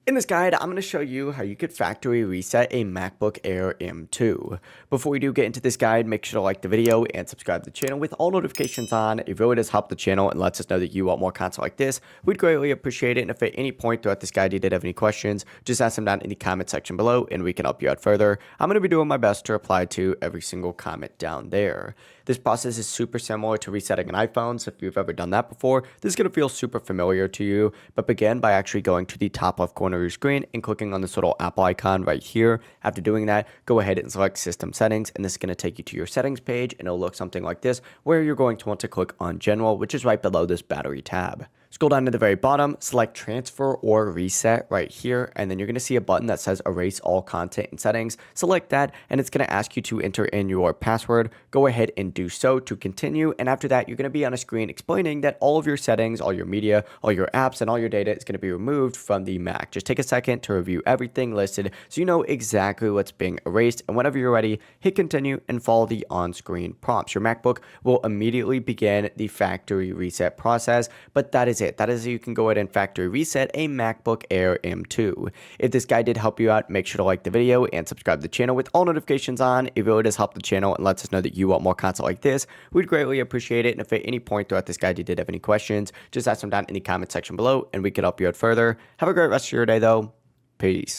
In this guide, I'm going to show you how you could factory reset a MacBook Air M2. Before we do get into this guide, make sure to like the video and subscribe to the channel with all notifications on. It really does help the channel and lets us know that you want more content like this. We'd greatly appreciate it. And if at any point throughout this guide you did have any questions, just ask them down in the comment section below and we can help you out further. I'm going to be doing my best to reply to every single comment down there. This process is super similar to resetting an iPhone, so if you've ever done that before, this is going to feel super familiar to you. But begin by actually going to the top left corner of your screen and clicking on this little Apple icon right here. After doing that, go ahead and select System Settings, and this is going to take you to your settings page, and it'll look something like this, where you're going to want to click on General, which is right below this battery tab. Scroll down to the very bottom, select Transfer or Reset right here, and then you're going to see a button that says Erase All Content and Settings. Select that, and it's going to ask you to enter in your password. Go ahead and do so to continue, and after that, you're going to be on a screen explaining that all of your settings, all your media, all your apps, and all your data is going to be removed from the Mac. Just take a second to review everything listed so you know exactly what's being erased, and whenever you're ready, hit continue and follow the on-screen prompts. Your MacBook will immediately begin the factory reset process, but that is it. That is how you can go ahead and factory reset a MacBook Air M2. If this guide did help you out, make sure to like the video and subscribe to the channel with all notifications on. It really does help the channel and lets us know that you want more content like this. We'd greatly appreciate it. And if at any point throughout this guide you did have any questions, just ask them down in the comment section below and we can help you out further. Have a great rest of your day though. Peace.